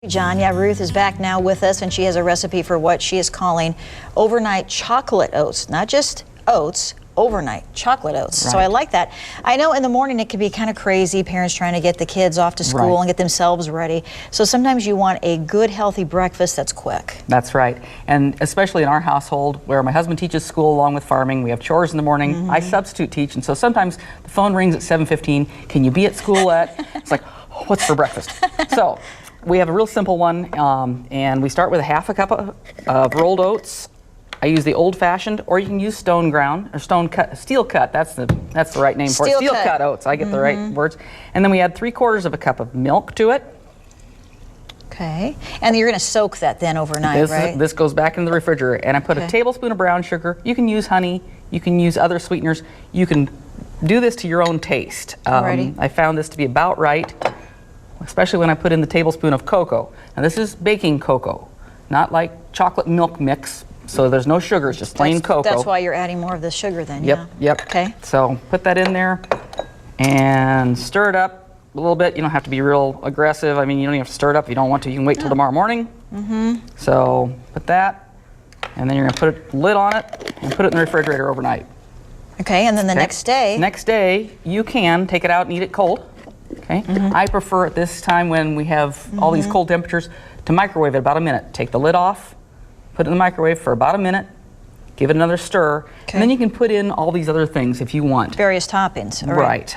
John, yeah, Ruth is back now with us, and she has a recipe for what she is calling overnight chocolate oats. Not just oats, overnight chocolate oats. Right. So I like that. I know in the morning it can be kind of crazy, parents trying to get the kids off to school and get themselves ready. So sometimes you want a good, healthy breakfast that's quick. That's right. And especially in our household where my husband teaches school along with farming, we have chores in the morning. I substitute teach, and so sometimes the phone rings at 7:15. Can you be at school at? It's like, what's for breakfast? So we have a real simple one, and we start with a half a cup of rolled oats. I use the old-fashioned, or you can use stone ground or steel cut. That's the right name for it. Steel cut oats. I get the right words. And then we add 3/4 of a cup of milk to it. Okay. And you're going to soak that then overnight, right? This goes back into the refrigerator, and I put a tablespoon of brown sugar. You can use honey. You can use other sweeteners. You can do this to your own taste. I found this to be about right, especially when I put in the tablespoon of cocoa. Now this is baking cocoa, not like chocolate milk mix, so there's no sugar, it's just plain cocoa. That's why you're adding more of the sugar then, Yep. Okay. So put that in there and stir it up a little bit. You don't have to be real aggressive. I mean, you don't even have to stir it up if you don't want to. You can wait till tomorrow morning. So put that, and then you're gonna put a lid on it and put it in the refrigerator overnight. Okay, and then the next day? Next day, you can take it out and eat it cold. Okay. I prefer at this time when we have all these cold temperatures to microwave it about a minute. Take the lid off, put it in the microwave for about a minute, give it another stir, and then you can put in all these other things if you want. Various toppings. Right.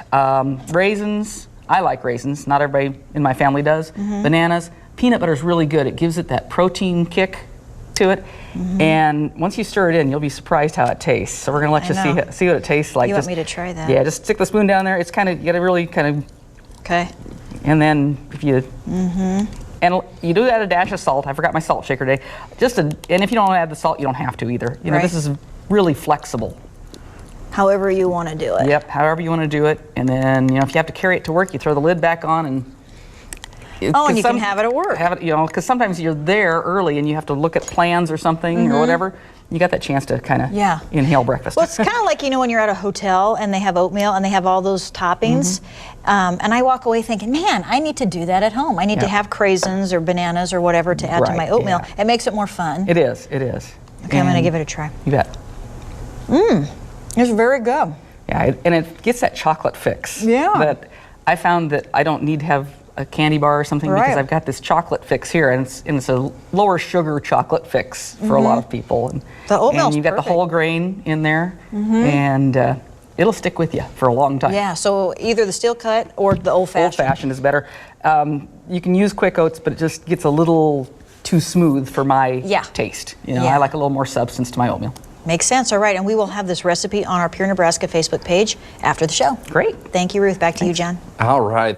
Raisins. I like raisins. Not everybody in my family does. Bananas. Peanut butter is really good. It gives it that protein kick to it. And once you stir it in, you'll be surprised how it tastes. So we're going to let you see what it tastes like. You want me to try that? Yeah, just stick the spoon down there. It's kind of, you got to really kind of. Okay. And then if you and you do add a dash of salt. I forgot my salt shaker today. And if you don't add the salt, you don't have to either. You know, this is really flexible. However you want to do it. Yep, however you want to do it. And then, you know, if you have to carry it to work, you throw the lid back on and and you can have it at work. Have it, you know, because sometimes you're there early and you have to look at plans or something or whatever. You got that chance to kind of inhale breakfast. Well, it's kind of like, you know, when you're at a hotel and they have oatmeal and they have all those toppings, and I walk away thinking, man, I need to do that at home. I need to have craisins or bananas or whatever to add to my oatmeal. It makes it more fun. It is, it is. Okay, I'm going to give it a try. You bet. It's very good. Yeah, and it gets that chocolate fix. Yeah. That I found that I don't need to have a candy bar or something because I've got this chocolate fix here, and it's a lower sugar chocolate fix for a lot of people. And the oatmeal's and you've got the whole grain in there, and it'll stick with you for a long time. Yeah, so either the steel cut or the old-fashioned. Old-fashioned is better. You can use quick oats, but it just gets a little too smooth for my taste. You know, I like a little more substance to my oatmeal. Makes sense. All right, and we will have this recipe on our Pure Nebraska Facebook page after the show. Great. Thank you, Ruth. Back to you, John. All right.